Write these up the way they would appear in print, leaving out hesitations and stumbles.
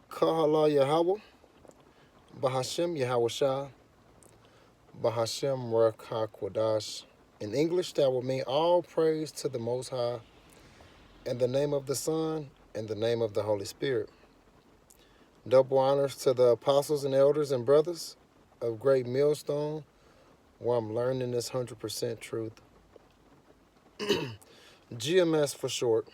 Kahala Yahweh, Bahashem Yahweh Shah, Bahashem Rakakwadash. In English, that will mean all praise to the Most High, in the name of the Son, and the name of the Holy Spirit. Double honors to the apostles and elders and brothers of Great Millstone, where I'm learning this 100% truth. GMS for short.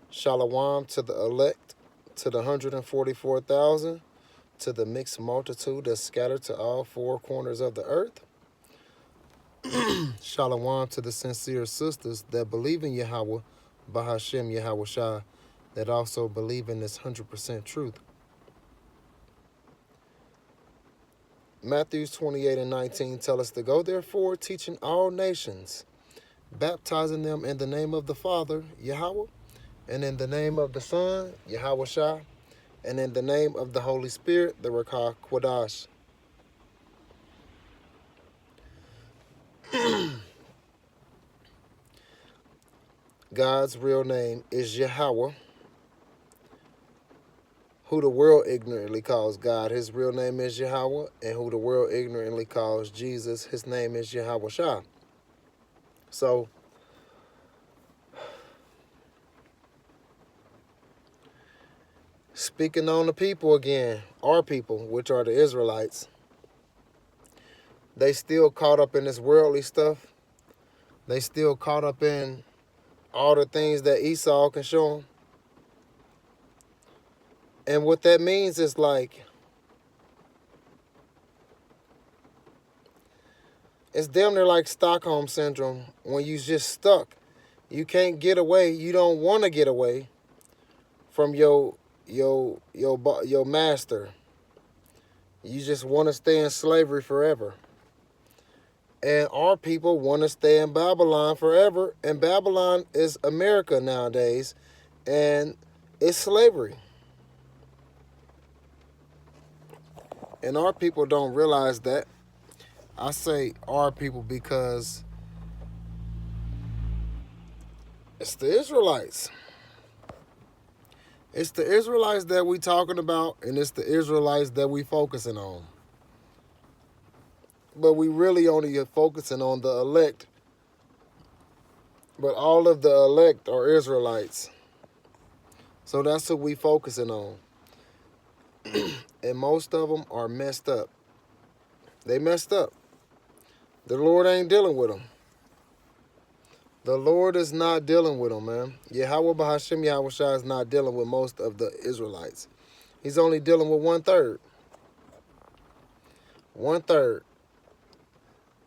Shalom to the elect, to the 144,000, to the mixed multitude that's scattered to all four corners of the earth. Shalom to the sincere sisters that believe in Yahweh, Bahashem Yahweh Shah, that also believe in this 100% truth. Matthew 28:19 tell us to go therefore, teaching all nations, baptizing them in the name of the Father, Yahweh, and in the name of the Son, Yahweh Shah, and in the name of the Holy Spirit, the Rakah Kwadash. God's real name is Yahweh, who the world ignorantly calls God. His real name is Yahweh, and who the world ignorantly calls Jesus, his name is Yahweh Shah. So, speaking on the people again, our people, which are the Israelites, they still caught up in this worldly stuff. They still caught up in all the things that Esau can show them. And what that means is like, it's damn near like Stockholm Syndrome when you just stuck. You can't get away. You don't want to get away from your master. You just want to stay in slavery forever. And our people want to stay in Babylon forever. And Babylon is America nowadays. And it's slavery. And our people don't realize that. I say our people because it's the Israelites. It's the Israelites that we talking about, and it's the Israelites that we focusing on. But we really only are focusing on the elect. But all of the elect are Israelites. So that's what we focusing on. And most of them are messed up. They messed up. The Lord ain't dealing with them. The Lord is not dealing with them, man. Yahweh Bahashem Yahweh Shah is not dealing with most of the Israelites. He's only dealing with 1/3. 1/3.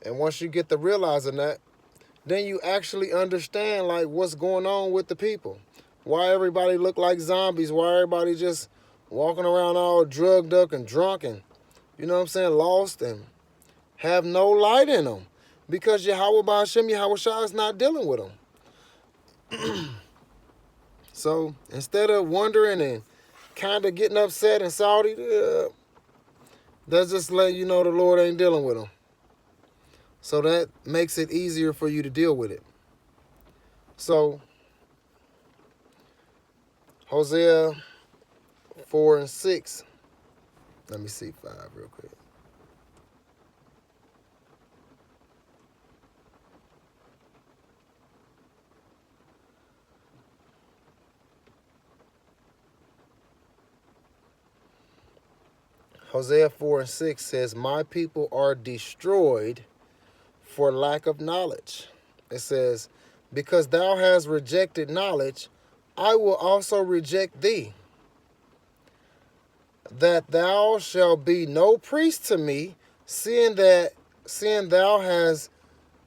And once you get to realizing that, then you actually understand like what's going on with the people. Why everybody look like zombies. Why everybody just walking around all drugged up and drunk and, you know what I'm saying, lost and have no light in them. Because Yahweh Ba'Hashem Yahweh Shah is not dealing with them. So instead of wondering and kind of getting upset and salty, that's just letting you know the Lord ain't dealing with them. So that makes it easier for you to deal with it. So Hosea 4:6. Let me see 5 real quick. Hosea 4:6 says, my people are destroyed for lack of knowledge. It says, because thou hast rejected knowledge, I will also reject thee. That thou shalt be no priest to me, seeing thou hast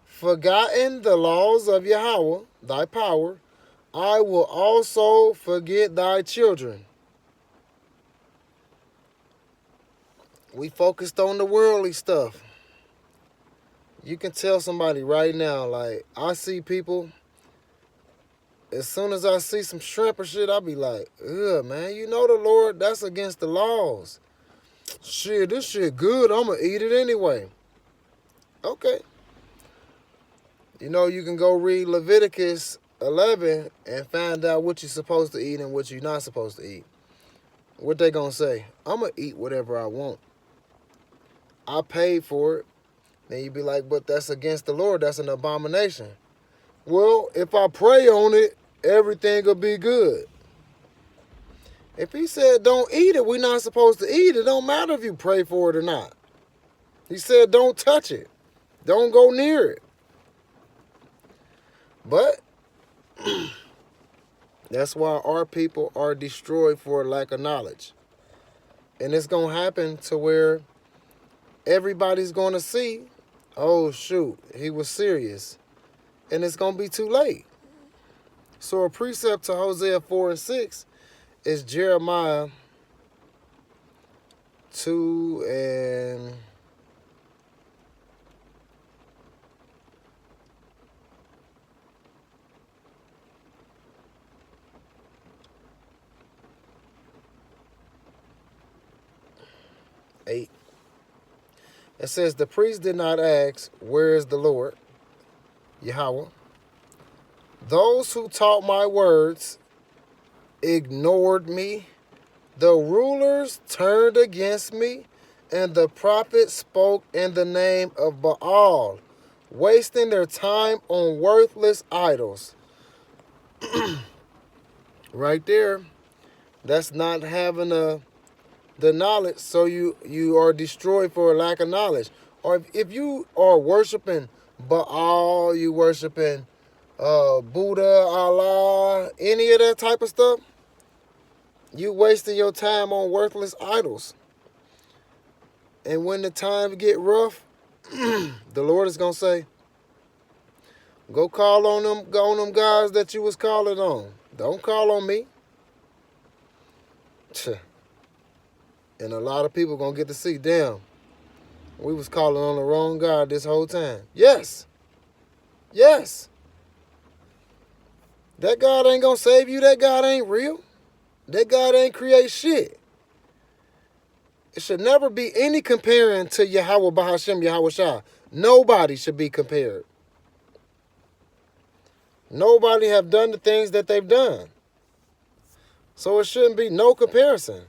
forgotten the laws of Yahweh, thy power, I will also forget thy children. We focused on the worldly stuff. You can tell somebody right now, like, I see people, as soon as I see some shrimp or shit, I be like, ugh, man, you know the Lord, that's against the laws. Shit, this shit good, I'm going to eat it anyway. Okay. You know, you can go read Leviticus 11 and find out what you're supposed to eat and what you're not supposed to eat. What they gonna say? I'm gonna eat whatever I want. I paid for it. Then you be like, but that's against the Lord. That's an abomination. Well, if I pray on it, everything will be good. If he said don't eat it, we're not supposed to eat it. It don't matter if you pray for it or not. He said don't touch it. Don't go near it. But that's why our people are destroyed for lack of knowledge. And it's going to happen to where everybody's going to see, oh, shoot, he was serious. And it's going to be too late. So a precept to Hosea 4 and 6 is Jeremiah 2 and 8. It says, the priest did not ask, where is the Lord, Yahweh? Those who taught my words ignored me. The rulers turned against me, and the prophets spoke in the name of Baal, wasting their time on worthless idols. Right there, that's not having the knowledge, so you are destroyed for a lack of knowledge. Or if you are worshiping Baal, you worshiping Buddha, Allah, any of that type of stuff, you wasting your time on worthless idols. And when the times get rough, the Lord is gonna say, go call on them guys that you was calling on. Don't call on me. And a lot of people gonna get to see, damn, we was calling on the wrong God this whole time. Yes. Yes. That God ain't gonna save you. That God ain't real. That God ain't create shit. It should never be any comparing to Yahweh Bahashem Yahweh Shah. Nobody should be compared. Nobody have done the things that they've done. So it shouldn't be no comparison.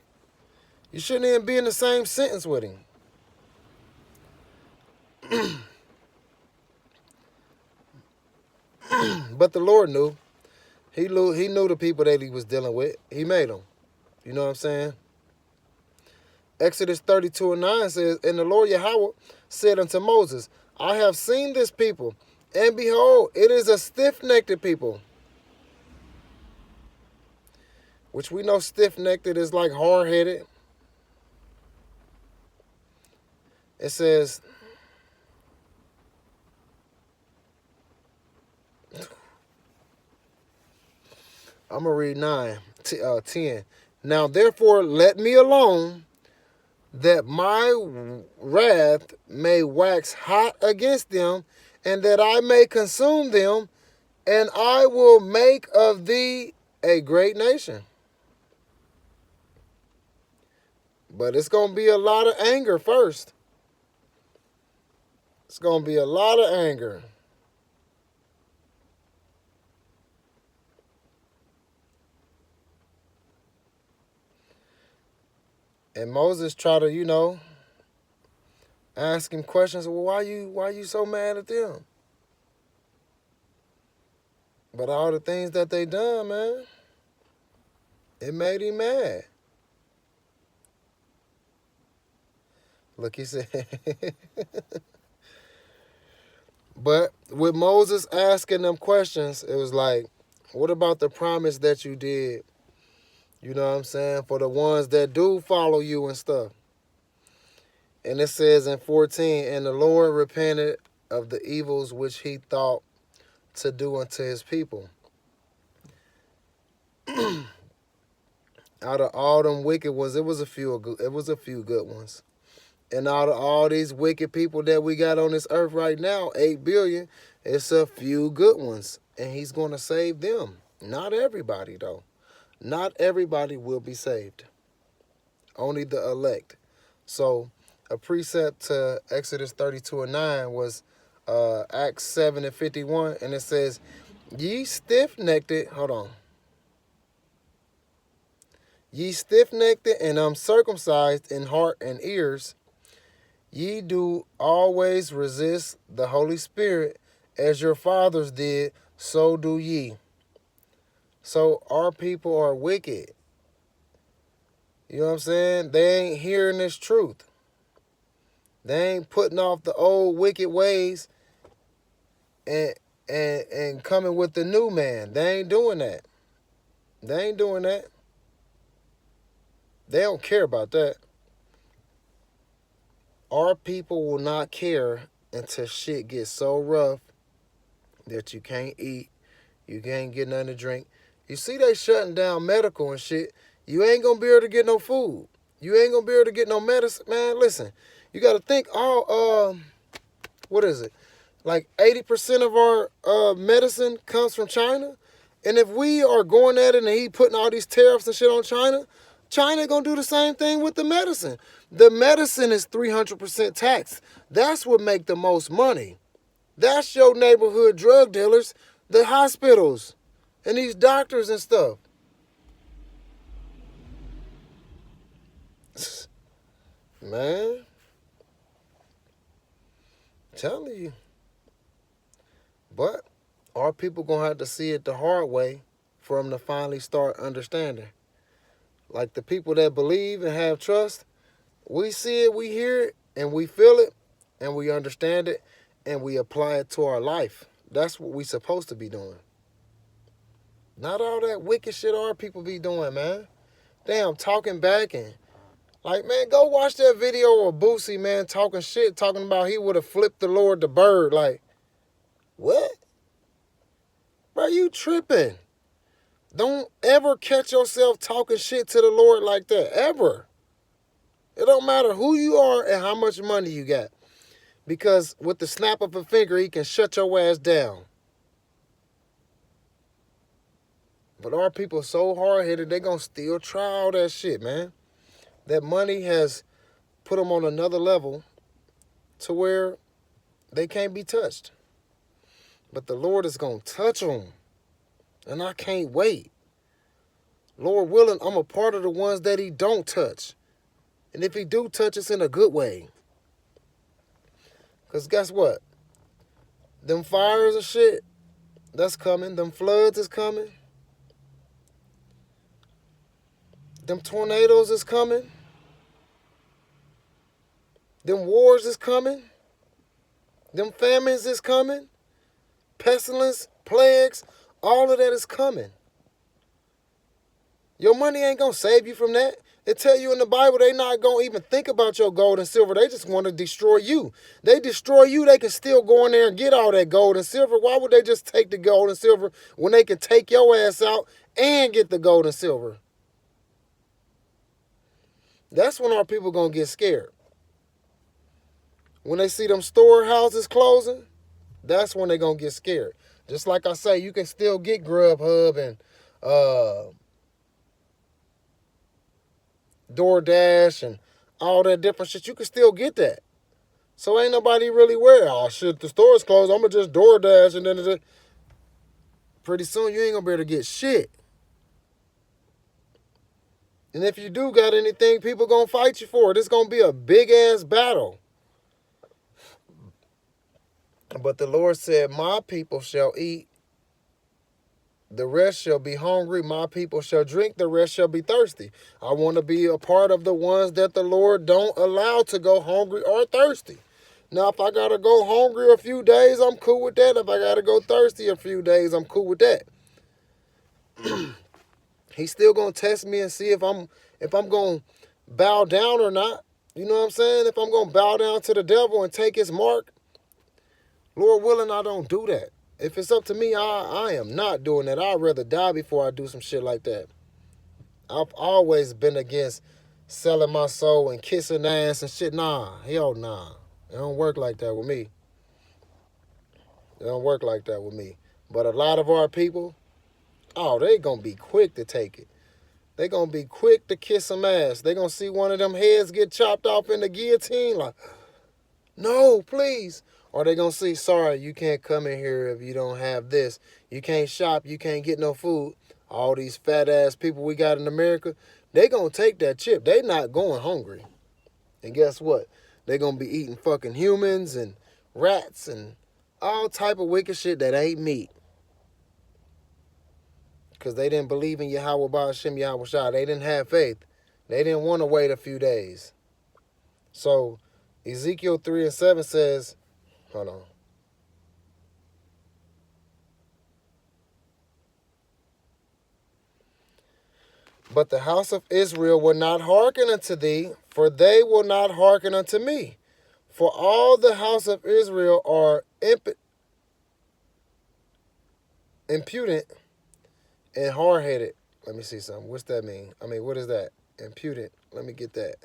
You shouldn't even be in the same sentence with him. But the Lord knew. He knew the people that he was dealing with. He made them. You know what I'm saying? Exodus 32 and 9 says, and the Lord Yahweh said unto Moses, I have seen this people, and behold, it is a stiff-necked people. Which we know stiff-necked is like hard-headed. It says, I'm going to read 10. Now therefore let me alone, that my wrath may wax hot against them, and that I may consume them, and I will make of thee a great nation. But it's going to be a lot of anger first. It's going to be a lot of anger. And Moses tried to, ask him questions. Well, why you so mad at them? But all the things that they done, man, it made him mad. Look, he said, but with Moses asking them questions, it was like, what about the promise that you did? You know what I'm saying? For the ones that do follow you and stuff. And it says in 14, and the Lord repented of the evils which he thought to do unto his people. Out of all them wicked ones, it was a few good ones. And out of all these wicked people that we got on this earth right now, 8 billion, it's a few good ones. And he's going to save them. Not everybody, though. Not everybody will be saved. Only the elect. So a precept to Exodus 32 and 9 was Acts 7 and 51. And it says, Ye stiff-necked, hold on. Ye stiff-necked and uncircumcised in heart and ears, ye do always resist the Holy Spirit, as your fathers did, so do ye. So our people are wicked. You know what I'm saying? They ain't hearing this truth. They ain't putting off the old wicked ways and and coming with the new man. They ain't doing that. They ain't doing that. They don't care about that. Our people will not care until shit gets so rough that you can't eat, you can't get nothing to drink. You see they shutting down medical and shit. You ain't gonna be able to get no food. You ain't gonna be able to get no medicine. Man, listen, you gotta think what is it? Like 80% of our medicine comes from China. And if we are going at it and he putting all these tariffs and shit on China, China gonna do the same thing with the medicine. The medicine is 300% taxed. That's what make the most money. That's your neighborhood drug dealers, the hospitals, and these doctors and stuff. Man, I'm telling you. But our people gonna have to see it the hard way for them to finally start understanding. Like the people that believe and have trust, we see it, we hear it, and we feel it, and we understand it, and we apply it to our life. That's what we supposed to be doing. Not all that wicked shit our people be doing, man. Damn, talking back and like, man, go watch that video of Boosie, man, talking shit, talking about he would have flipped the Lord the bird. Like, what? Bro, you tripping. Don't ever catch yourself talking shit to the Lord like that, ever. It don't matter who you are and how much money you got. Because with the snap of a finger, he can shut your ass down. But our people so hard-headed, they gonna still try all that shit, man. That money has put them on another level to where they can't be touched. But the Lord is gonna touch them. And I can't wait. Lord willing, I'm a part of the ones that he don't touch. And if he do touch us in a good way. Because guess what? Them fires and shit, that's coming. Them floods is coming. Them tornadoes is coming. Them wars is coming. Them famines is coming. Pestilence, plagues, all of that is coming. Your money ain't going to save you from that. It tell you in the Bible they not going to even think about your gold and silver. They just want to destroy you. They destroy you, they can still go in there and get all that gold and silver. Why would they just take the gold and silver when they can take your ass out and get the gold and silver? That's when our people going to get scared. When they see them storehouses closing, that's when they going to get scared. Just like I say, you can still get Grubhub and DoorDash and all that different shit. You can still get that. So ain't nobody really worried. Oh, shit, the store's closed. I'm going to just DoorDash and then pretty soon you ain't going to be able to get shit. And if you do got anything, people going to fight you for it. It's going to be a big-ass battle. But the Lord said, my people shall eat, the rest shall be hungry. My people shall drink, the rest shall be thirsty. I want to be a part of the ones that the Lord don't allow to go hungry or thirsty. Now, if I got to go hungry a few days, I'm cool with that. If I got to go thirsty a few days, I'm cool with that. He's still going to test me and see if I'm going to bow down or not. You know what I'm saying? If I'm going to bow down to the devil and take his mark, Lord willing, I don't do that. If it's up to me, I am not doing that. I'd rather die before I do some shit like that. I've always been against selling my soul and kissing ass and shit. Nah, hell nah. It don't work like that with me. It don't work like that with me. But a lot of our people, oh, they gonna be quick to take it. They gonna be quick to kiss some ass. They gonna see one of them heads get chopped off in the guillotine like, no, please. Or they gonna see, sorry, you can't come in here if you don't have this. You can't shop, you can't get no food. All these fat ass people we got in America, they gonna take that chip. They not going hungry. And guess what? They gonna be eating fucking humans and rats and all type of wicked shit that ain't meat. Because they didn't believe in Yahweh Ba'ashem Yahweh Shah. They didn't have faith. They didn't want to wait a few days. So Ezekiel 3:7 says, hold on. But the house of Israel will not hearken unto thee, for they will not hearken unto me. For all the house of Israel are impudent and hard-headed. Let me see something. What's that mean? I mean, what is that? Impudent. Let me get that.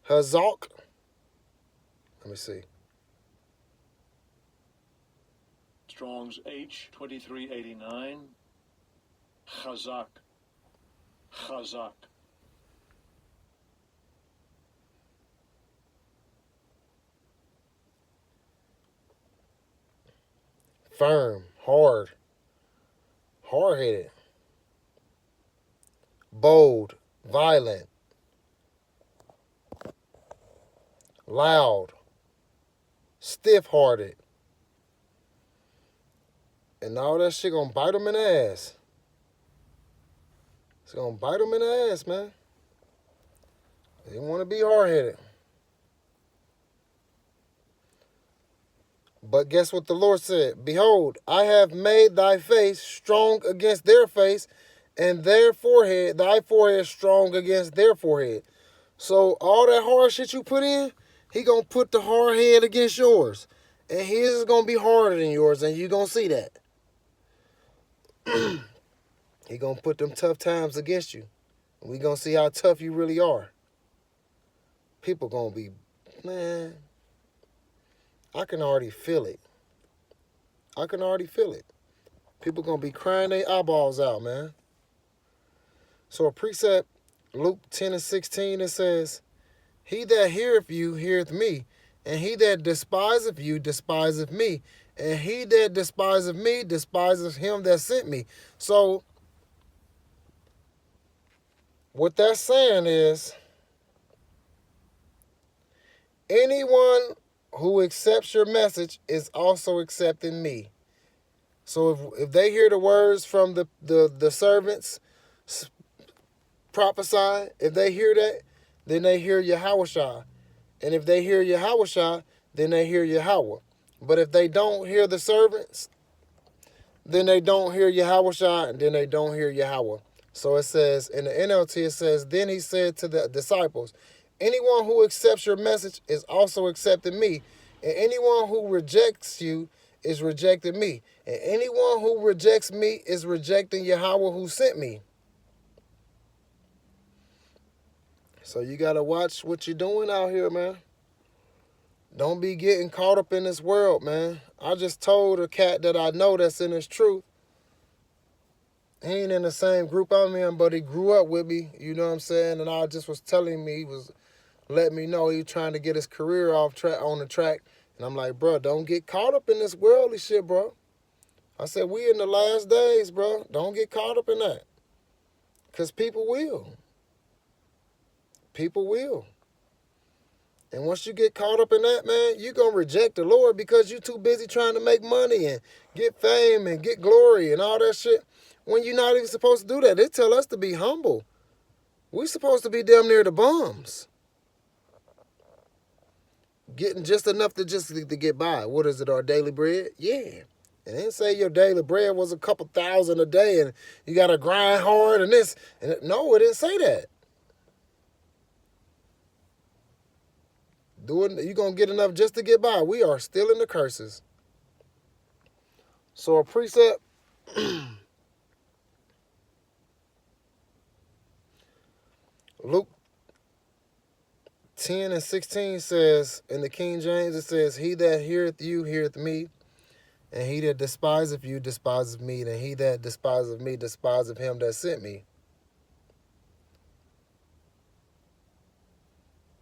Hazak. Let me see. Strong's H 2389. Chazak. Chazak. Firm, hard, hard-headed, bold, violent, loud, stiff-hearted. And all that shit gonna bite them in the ass. It's gonna bite them in the ass, man. They want to be hard-headed. But guess what the Lord said? Behold, I have made thy face strong against their face, and their forehead, thy forehead strong against their forehead. So all that hard shit you put in, he gonna put the hard head against yours. And his is gonna be harder than yours, and you gonna see that. He gonna put them tough times against you. And we gonna see how tough you really are. People gonna be, man, I can already feel it. I can already feel it. People gonna be crying their eyeballs out, man. So a precept, Luke 10:16, it says, he that heareth you heareth me, and he that despiseth you despiseth me, and he that despiseth me despiseth him that sent me. So what that's saying is, anyone who accepts your message is also accepting me. So if they hear the words from the servants prophesying, if they hear that, then they hear Yahushua. And if they hear Yahushua, then they hear Yahweh. But if they don't hear the servants, then they don't hear Yahushua, and then they don't hear Yahweh. So it says, in the NLT, it says, then he said to the disciples, anyone who accepts your message is also accepting me, and anyone who rejects you is rejecting me, and anyone who rejects me is rejecting Yahweh who sent me. So you got to watch what you're doing out here, man. Don't be getting caught up in this world, man. I just told a cat that I know that's in his truth. He ain't in the same group I'm in, but he grew up with me, you know what I'm saying? And I just was telling me, he was letting me know he was trying to get his career off track on the track. And I'm like, bro, don't get caught up in this worldly shit, bro. I said, we in the last days, bro. Don't get caught up in that. Because people will. People will. And once you get caught up in that, man, you're going to reject the Lord because you're too busy trying to make money and get fame and get glory and all that shit. When you're not even supposed to do that. They tell us to be humble. We're supposed to be damn near the bums. Getting just enough to get by. What is it, our daily bread? Yeah. And then say your daily bread was a couple thousand a day and you got to grind hard and this. And no, it didn't say that. You're going to get enough just to get by. We are still in the curses. So a precept. Luke 10:16 says, in the King James, it says, he that heareth you heareth me, And he that despiseth you despiseth me, and he that despiseth me despiseth him that sent me.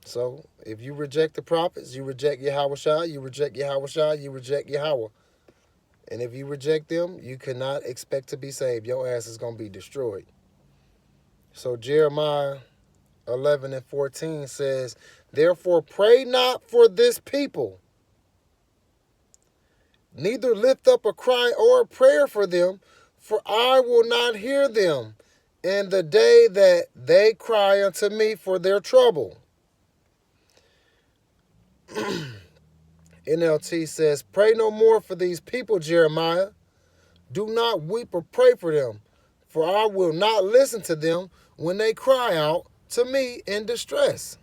So if you reject the prophets, you reject Yahweh, you reject Yahweh, you reject Yahweh. And if you reject them, you cannot expect to be saved. Your ass is going to be destroyed. So Jeremiah 11:14 says, therefore pray not for this people, neither lift up a cry or a prayer for them, for I will not hear them in the day that they cry unto me for their trouble. NLT says, pray no more for these people, Jeremiah. Do not weep or pray for them, for I will not listen to them when they cry out to me in distress.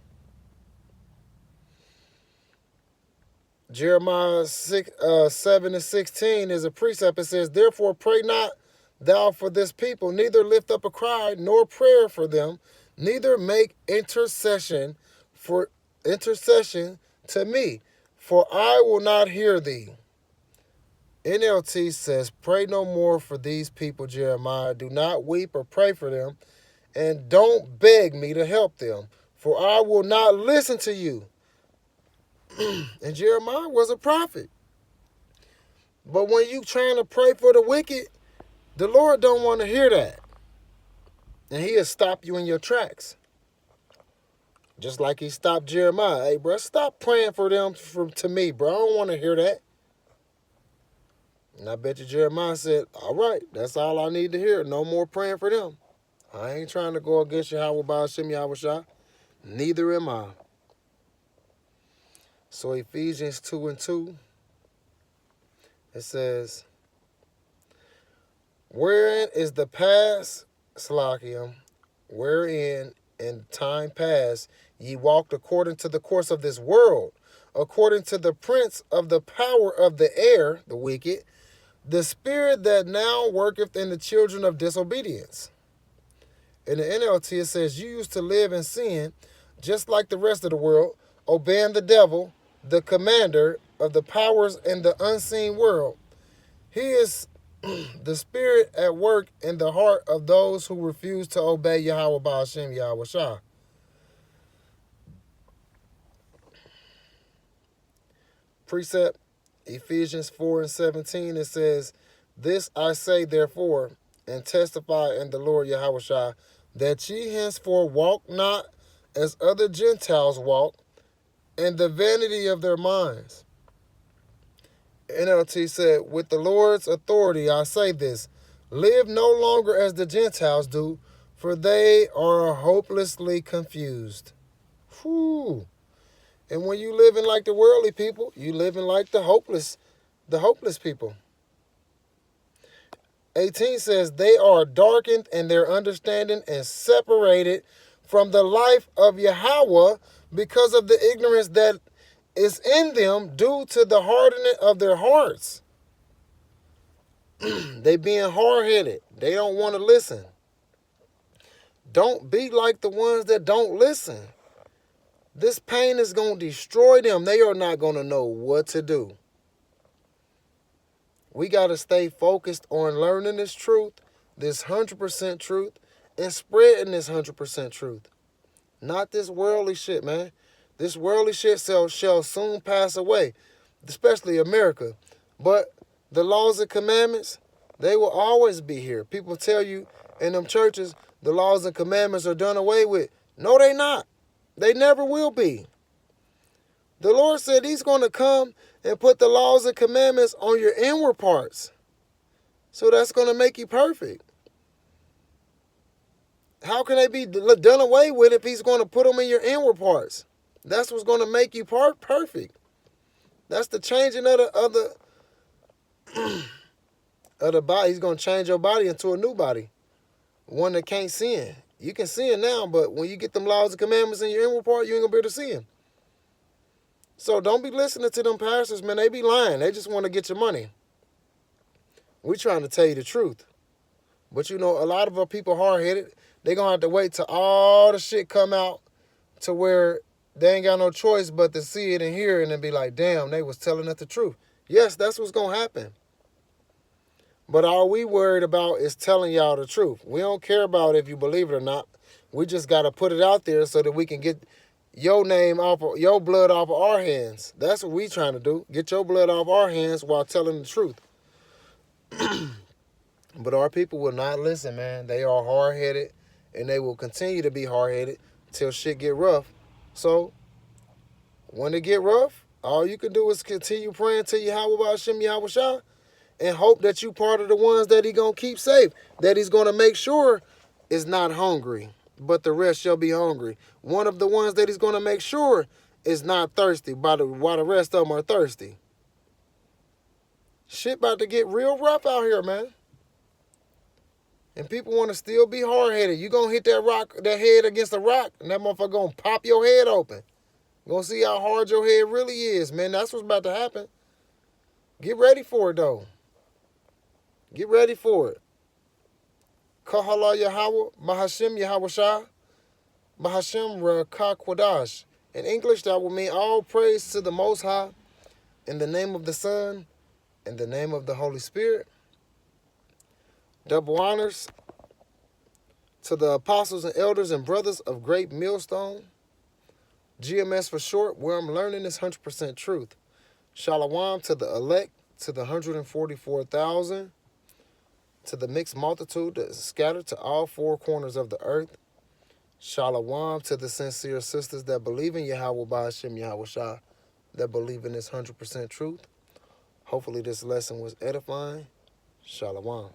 Jeremiah 7:16 is a precept. It says, therefore pray not thou for this people, neither lift up a cry nor prayer for them, neither make intercession to me, for I will not hear thee. NLT says, pray no more for these people, Jeremiah. Do not weep or pray for them, and don't beg me to help them, for I will not listen to you. And Jeremiah was a prophet. But when you trying to pray for the wicked, the Lord don't want to hear that. And he'll stop you in your tracks. Just like he stopped Jeremiah. Hey, bro, stop praying for them to me, bro. I don't want to hear that. And I bet you Jeremiah said, all right, that's all I need to hear. No more praying for them. I ain't trying to go against Yahweh Ba'ashem Yahweh. Neither am I. So Ephesians 2:2, it says, wherein is the past, Slakium, wherein in time past ye walked according to the course of this world, according to the prince of the power of the air, the wicked, the spirit that now worketh in the children of disobedience. In the NLT it says, you used to live in sin just like the rest of the world, obeying the devil, the commander of the powers in the unseen world. He is the spirit at work in the heart of those who refuse to obey Yahweh Ba'ashem Yahweh Shah. Precept Ephesians 4:17, it says, this I say therefore, and testify in the Lord Yahweh Shah, that ye henceforth walk not as other Gentiles walk, in the vanity of their minds. NLT said, with the Lord's authority I say this, live no longer as the Gentiles do, for they are hopelessly confused. Whew. And when you living like the worldly people, you living like the hopeless people. 18 says, they are darkened in their understanding and separated from the life of Yahweh because of the ignorance that is in them due to the hardening of their hearts. They being hard-headed. They don't want to listen. Don't be like the ones that don't listen. This pain is going to destroy them. They are not going to know what to do. We got to stay focused on learning this truth, this 100% truth, and spreading this 100% truth. Not this worldly shit, man. This worldly shit shall soon pass away, especially America. But the laws and commandments, they will always be here. People tell you in them churches the laws and commandments are done away with. No, they not. They never will be. The Lord said he's going to come and put the laws and commandments on your inward parts. So that's going to make you perfect. How can they be done away with if he's going to put them in your inward parts? That's what's going to make you perfect. That's the changing of the body. He's going to change your body into a new body. One that can't sin. You can sin now, but when you get them laws and commandments in your inward part, you ain't going to be able to sin. So don't be listening to them pastors, man. They be lying. They just want to get your money. We trying to tell you the truth. But you know, a lot of our people hard-headed. They going to have to wait till all the shit come out to where they ain't got no choice but to see it and hear it and be like, damn, they was telling us the truth. Yes, that's what's going to happen. But all we worried about is telling y'all the truth. We don't care about if you believe it or not. We just got to put it out there so that we can get your name off of, your blood off of our hands. That's what we trying to do. Get your blood off our hands while telling the truth. But our people will not listen, man. They are hard-headed, and they will continue to be hard-headed till shit get rough. So, when it get rough, all you can do is continue praying to Yahweh Hashem Yahweh Shah and hope that you part of the ones that he going to keep safe, that he's going to make sure is not hungry, but the rest shall be hungry. One of the ones that he's going to make sure is not thirsty while the rest of them are thirsty. Shit about to get real rough out here, man. And people want to still be hard-headed. You going to hit that head against a rock, and that motherfucker going to pop your head open. Going to see how hard your head really is, man. That's what's about to happen. Get ready for it, though. Get ready for it. Kahala Yahweh, Bahashem Yahweh Shah, Bahashem Rakah Kwadash. In English, that will mean all praise to the Most High, in the name of the Son, in the name of the Holy Spirit. Double honors to the apostles and elders and brothers of Great Millstone. GMS for short, where I'm learning is 100% truth. Shalom to the elect, to the 144,000, to the mixed multitude that is scattered to all four corners of the earth. Shalom to the sincere sisters that believe in Yahweh Ba'ashem Yahweh Shah, that believe in this 100% truth. Hopefully this lesson was edifying. Shalom.